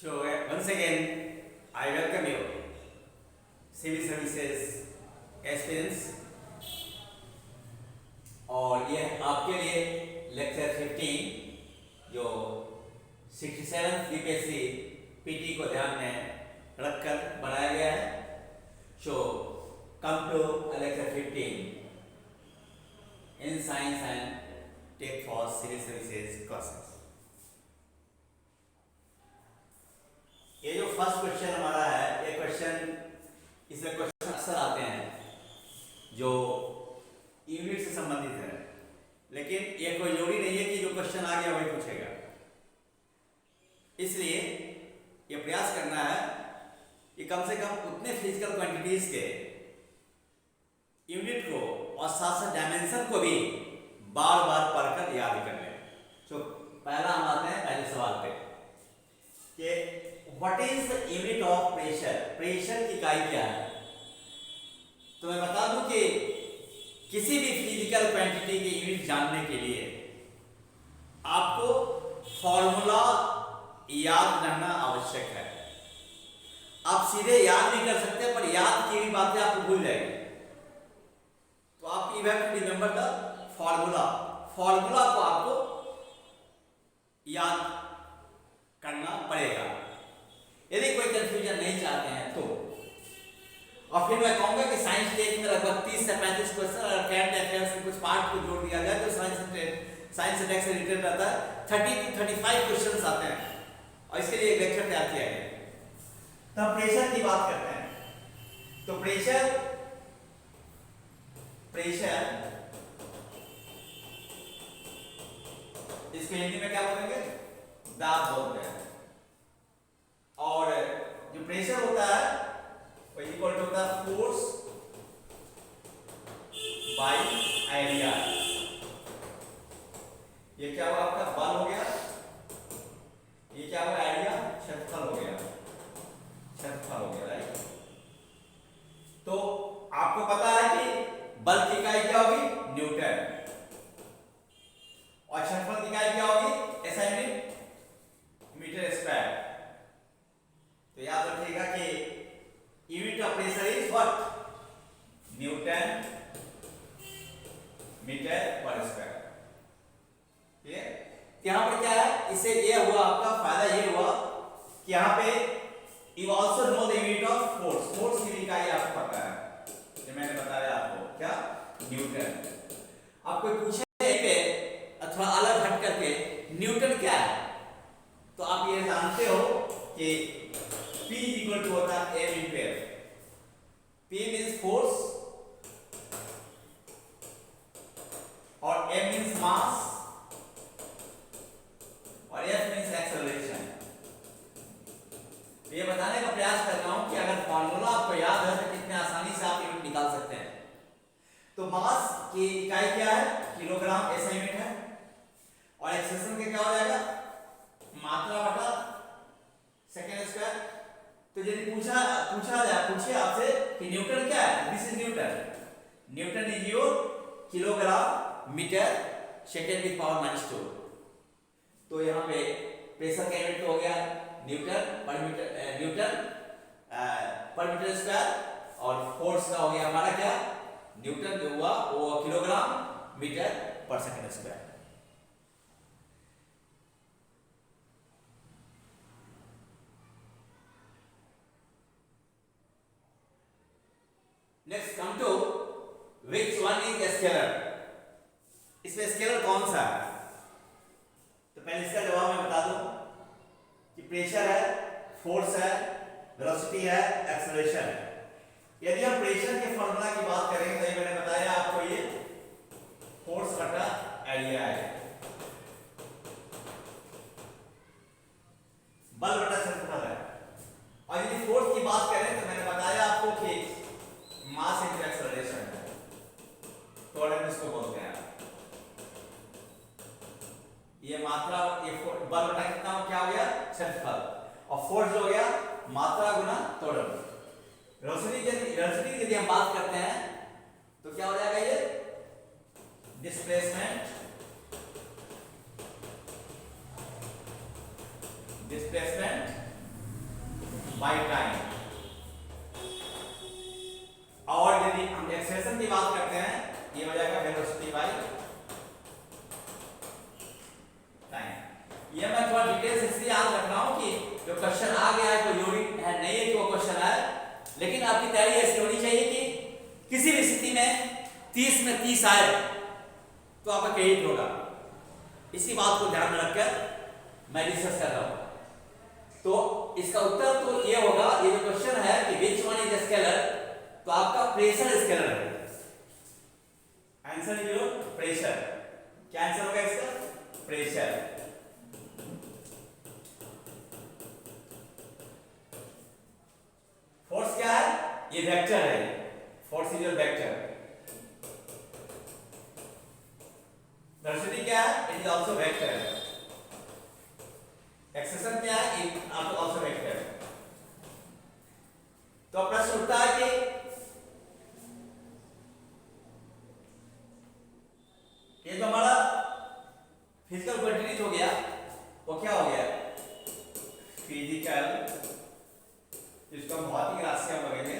So once again, I welcome you, civil services aspirants, और ये आपके लिए लेक्चर 15 जो 67 बीपीएससी पीटी को ध्यान में रखकर बनाया गया है। So come to lecture 15 in science and tech for civil services classes. ये जो फर्स्ट क्वेश्चन हमारा है, ये क्वेश्चन इसमें क्वेश्चन अक्सर आते हैं जो यूनिट से संबंधित है, लेकिन ये कोई जोड़ी नहीं है कि जो क्वेश्चन आ गया वही पूछेगा। इसलिए ये प्रयास करना है कि कम से कम उतने फिजिकल क्वांटिटीज के यूनिट को और साथ साथ डायमेंशन को भी बार बार पढ़कर याद कर लें। तो पहला हम आते हैं पहले सवाल पे कि what is the unit of pressure. Pressure की इकाई क्या है? तो मैं बता दूं कि किसी भी फिजिकल क्वांटिटी की यूनिट जानने के लिए आपको फॉर्मूला याद रहना आवश्यक है। आप सीधे याद नहीं कर सकते, पर याद की हुई बातें आपको भूल जाएगी। तो आप you have to remember the formula. Formula को आपको याद करना पड़ेगा यदि कोई कंफ्यूजन नहीं चाहते हैं तो। और फिर मैं कहूंगा कि साइंस टेक में लगभग 30 से 35 क्वेश्चन और करंट अफेयर्स में कुछ पार्ट को जोड़ दिया जाए तो साइंस टेक से रिलेटेड रहता है। 30 to 35 क्वेश्चन आते हैं और इसके लिए एक लेक्चर तैयार किया गया। तो हम प्रेशर की बात करते हैं। तो प्रेशर इसको हिंदी में क्या बोलेंगे? दाब बोलते हैं। और जो प्रेशर होता है वो इक्वल टू होता है फोर्स बाय एरिया। ये क्या हुआ? आपका बल हो गया। ये क्या हुआ? एरिया, क्षेत्रफल हो गया। क्षेत्रफल हो गया, राइट। तो आपको पता है कि बल की इकाई क्या होगी? न्यूटन। और क्षेत्रफल की इकाई क्या होगी? ऐसा मीटर स्क्वायर। तो याद रखिएगा कि unit of pressure is what? Newton metre per square. ठीक है। यहां पर क्या है? इससे ये हुआ, आपका फायदा ये हुआ कि यहां पे you also know the unit of force. Force की इकाई आपको पता है, ये मैंने बताया आपको, क्या? न्यूटन। अब कोई पूछे पे अथवा अलग हट करके न्यूटन क्या है, तो आप ये जानते हो कि P इक्वल टू होता है M into F। P means force और M मीन्स मास और F मीन्स एक्सेलरेशन। तो ये बताने का प्रयास कर रहा हूं कि अगर फॉर्मूला आपको याद है तो कितने आसानी से आप यूनिट निकाल सकते हैं। तो मास की इकाई क्या है? किलोग्राम, ऐसा यूनिट है। और एक्सेलरेशन का क्या हो जाएगा? मात्रा बटा सेकेंड स्क्वायर। तो यदि पूछे आपसे कि न्यूटन क्या है? This is newton. Newton is your kilogram metre second with power -2। तो यहाँ पे प्रेशर का यूनिट हो गया न्यूटन पर मीटर स्क्वायर और फोर्स का हो गया हमारा क्या? न्यूटन जो हुआ वो किलोग्राम मीटर पर second square. Next come to which one is scalar। इसमें स्केलर कौन सा है? तो पहले इसका जवाब मैं बता दूं कि प्रेशर है, फोर्स है, वेलोसिटी है, एक्सेलरेशन है। यदि हम प्रेशर के फॉर्मूला की बात करें तो ये मैंने बताया आपको, ये फोर्स बटा एरिया है, बल बटा क्षेत्रफल है। और यदि फोर्स की बात करें तो मैंने बताया आपको कि मास इनटू एक्सेलरेशन है, टॉर्क इसको बोलते हैं। ये मात्रा, ये बल बटा कितना क्या हो गया? क्षेत्रफल। और फोर्स हो गया मात्रा गुना त्वरण। वेलोसिटी यदि हम बात करते हैं तो क्या हो जाएगा? ये डिस्प्लेसमेंट बाय टाइम। और यदि हम एक्सेलेरेशन की बात करते हैं, ये हो जाएगा वेलोसिटी बाय टाइम। ये मैं थोड़ा डिटेल से इसलिए याद रख रहा हूं कि जो क्वेश्चन आ गया है, कोई यूनिट है नहीं है कि वो क्वेश्चन है, लेकिन आपकी तैयारी ऐसी होनी चाहिए कि किसी भी स्थिति में 30 में 30 आए तो आपका क्रेडिट होगा। इसी बात को ध्यान में रखकर मैं डिस्कस कर रहा हूं। तो इसका उत्तर तो ये होगा, ये जो क्वेश्चन है कि विच वन इज स्केलर, तो आपका प्रेशर स्केलर है। Answer is your pressure. क्या आंसर होगा इसका? प्रेशर। फोर्स क्या है? ये वेक्टर है। Force is your vector. Velocity क्या है? It is also vector. Acceleration क्या है? It also vector. तो प्रश्न उठता है कि ये जो हमारा फिजिकल क्वांटिटीज हो गया, वो क्या हो गया? फिजिकल, इसको हम भौतिक राशियां बोलेंगे।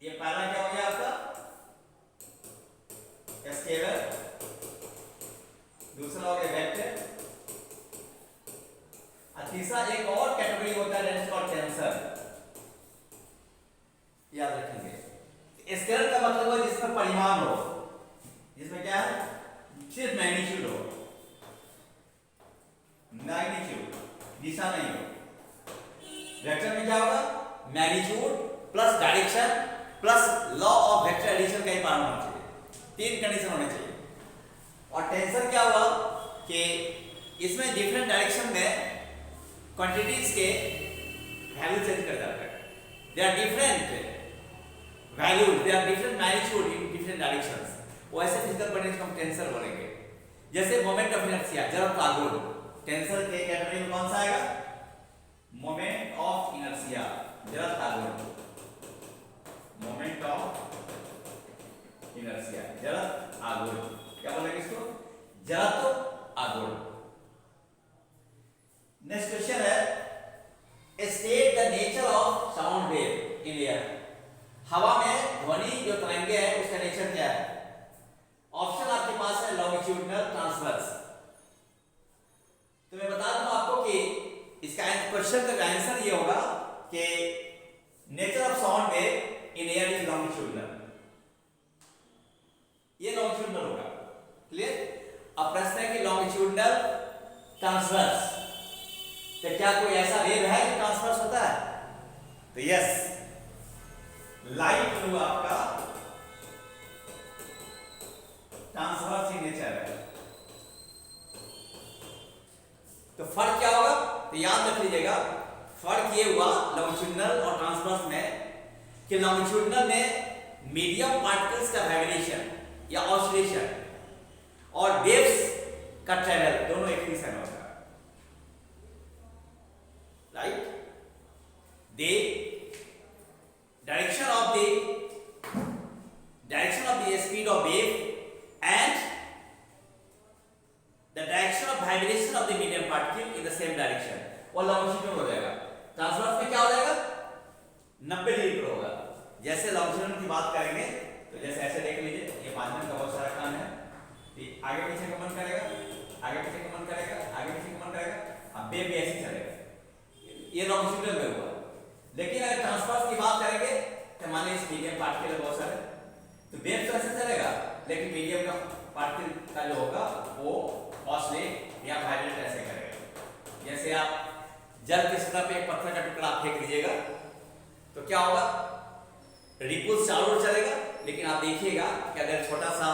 ये पहला क्या हो गया आपका? स्केलर। दूसरा हो गया वेक्टर। और तीसरा एक और कैटेगरी होता है, दैट इज कॉल्ड टेंसर। याद रखेंगे। स्केलर का मतलब है जिसमें परिमाण हो, जिसमें क्या है? सिर्फ मैग्नीट्यूड हो, मैग्नीट्यूड, दिशा नहीं हो। वेक्टर में क्या होगा? Magnitude plus direction plus law of vector addition का ही पालन होना चाहिए। 3 कंडीशन होने चाहिए। और टेंसर क्या हुआ कि इसमें डिफरेंट डायरेक्शन में क्वांटिटीज के वैल्यू चेंज कर जाता है। They are different values, they are different magnitude in different directions. वो ऐसे फिजिकल क्वांटिटीज को हम टेंसर बोलेंगे। जैसे मोमेंट ऑफ इनर्शिया, जड़त्व आघूर्ण, टेंसर के कैटेगरी में कौन सा आएगा? मोमेंट ऑफ इनर्शिया, जड़त्व आघूर्ण। मोमेंट ऑफ इनर्शिया, जड़त्व आघूर्ण। क्या बोलेंगे इसको? जड़त्व आघूर्ण। नेक्स्ट क्वेश्चन है, state the nature of sound wave in air. हवा में ध्वनि जो तरंगे है उसका नेचर क्या है? ऑप्शन आपके पास है लॉन्गिट्यूडिनल, ट्रांसवर्स। तो मैं बता दूं आपको कि इसका क्वेश्चन का आंसर ये होगा कि nature of sound wave in air is longitudinal. ये लॉन्गिट्यूडिनल होगा। क्लियर? अब प्रश्न है कि लॉन्गिट्यूडिनल, ट्रांसवर्स, तो क्या कोई ऐसा वेव है जो ट्रांसवर्स होता है? तो यस, लाइट जो आपका ट्रांसवर्स इन नेचर है। तो फर्क क्या होगा? तो याद रख लीजिएगा, फर्क ये हुआ लॉन्गिट्यूडिनल और ट्रांसवर्स में कि लॉन्गिट्यूडिनल में मीडियम पार्टिकल्स का वाइब्रेशन या ऑसिलेशन और वेव्स का ट्रेवल दोनों एक ही समय होता है। Right? They direction of the speed of wave and the direction of vibration of the medium particle in the same direction, वो लॉन्गिट्यूडिनल हो जाएगा। ट्रांसवर्स में क्या हो जाएगा? 90 डिग्री पर होगा। जैसे लॉन्गिट्यूडिनल की बात करेंगे तो जैसे ऐसे देख लीजिए, ये 5 मिनट का बहुत सारा काम है, आगे पीछे कमेंट करेगा, आगे पीछे कमेंट करेगा, आगे पीछे कमेंट करेगा। अब वेव भी ऐसे चलेगा। ये लॉन्गिट्यूडिनल वेव हुआ। लेकिन अगर ट्रांसवर्स की बात करेंगे तो मान लीजिए मीडियम पार्टिकल बहुत सारे, तो वेव तो ऐसे चलेगा, लेकिन मीडियम का पार्टिकल का जो होगा वो ऑसिलेट या वाइब्रेट ऐसे करेगा। जैसे आप जल की सतह पे एक पत्थर का टुकड़ा फेंक दीजिएगा तो क्या होगा? रिपल्स चारों ओर चलेगा। लेकिन आप देखिएगा कि अगर छोटा सा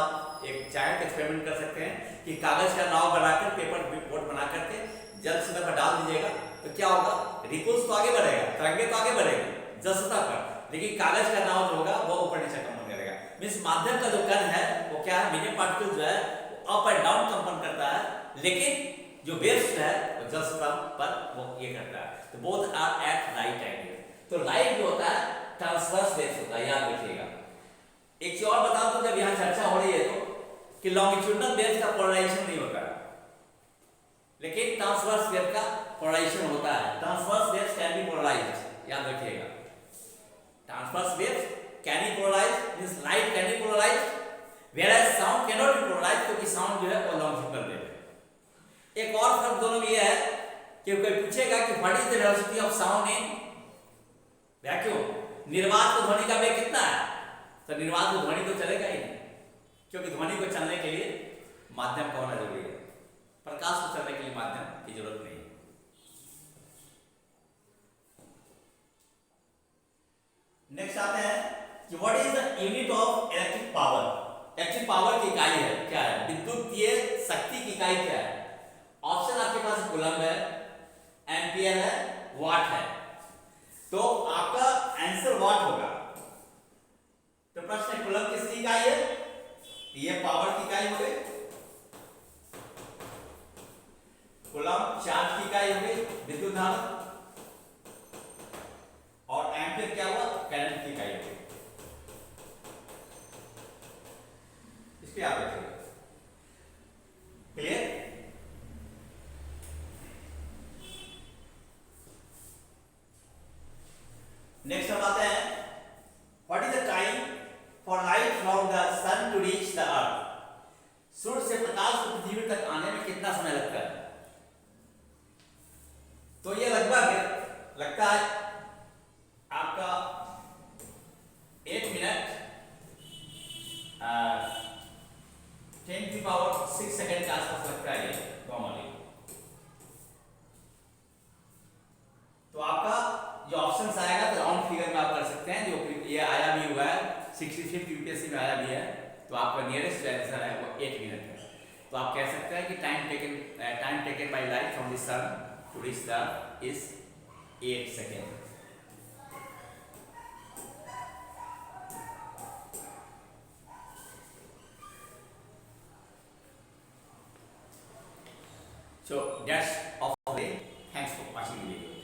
एक चाइल्ड एक्सपेरिमेंट कर सकते हैं कि कागज का नाव बनाकर, पेपर बोट बना करके जल सतह पर डाल दीजिएगा तो क्या होगा? रिपल्स तो आगे बढ़ेगा, तरंगे तो आगे बढ़ेगी जल सतह पर, लेकिन कागज का नाव जो होगा वो ऊपर नीचे कंपन करेगा। मींस माध्यम का जो कण है वो क्या है? मीडियम पार्टिकल जो है अप एंड डाउन कंपन करता है, लेकिन जो वेव्स है वो जल सतह पर वो ये करता है। तो both are at right angle. तो लाइट जो होता है ट्रांसवर्स वेव्स होता है, याद रखिएगा। एक चीज और बता दूं, जब यहाँ चर्चा हो रही है तो कि लॉन्गिट्यूडिनल वेव्स का पोलराइजेशन नहीं होता है। लेकिन ट्रांसवर्स वेव का पोलराइजेशन होता है। Transverse waves can be polarised, याद रखिएगा। Transverse waves can be polarised means light can be polarised, whereas sound can not be polarised, क्योंकि साउंड जो है वो लॉन्जिट्यूडनल वेव है। एक और फर्क दोनों में ये है कि कोई पूछेगा कि what is the velocity of sound in vacuum, निर्वात को ध्वनि का वेग कितना है, तो निर्वात को ध्वनि तो चलेगा ही नहीं, क्योंकि ध्वनि को चलने के लिए माध्यम का होना जरूरी है। प्रकाश को चलने के लिए माध्यम की जरूरत नहीं है। नेक्स्ट आते हैं कि what is the unit of electric power. Electric power की इकाई है क्या है, विद्युतीय शक्ति की इकाई क्या है। ऑप्शन आपके पास कूलम्ब है, एम्पियर है, वाट है। तो आपका आंसर वाट होगा। तो प्रश्न है कूलम्ब किसकी इकाई है, ये पावर की इकाई हो गई, कूलम्ब चार्ज की इकाई हो गई, विद्युत धारा, और एम्पियर क्या हुआ, करंट की इकाई हो गई। इस पे याद रखिएगा। क्लियर। नेक्स्ट हम आते हैं, what is the time for light from the sun to reach the earth. सूर्य से प्रकाश को पृथ्वी तक आने में कितना समय लगता है। तो ये लगभग लगता है आपका 1 मिनट 10⁶ सेकंड के आसपास लगता है ये नॉर्मली। तो आपका जो ऑप्शंस आएगा तो राउंड फिगर में आप कर सकते हैं, जो ये आया भी हुआ है 65 यूपीएससी में आया भी है। तो आपका नियरेस्ट आंसर है वो 8 मिनट है। तो आप कह सकते हैं कि time taken by light from the sun to reach the earth is 8 second. So that's all for today. Thanks for watching the video.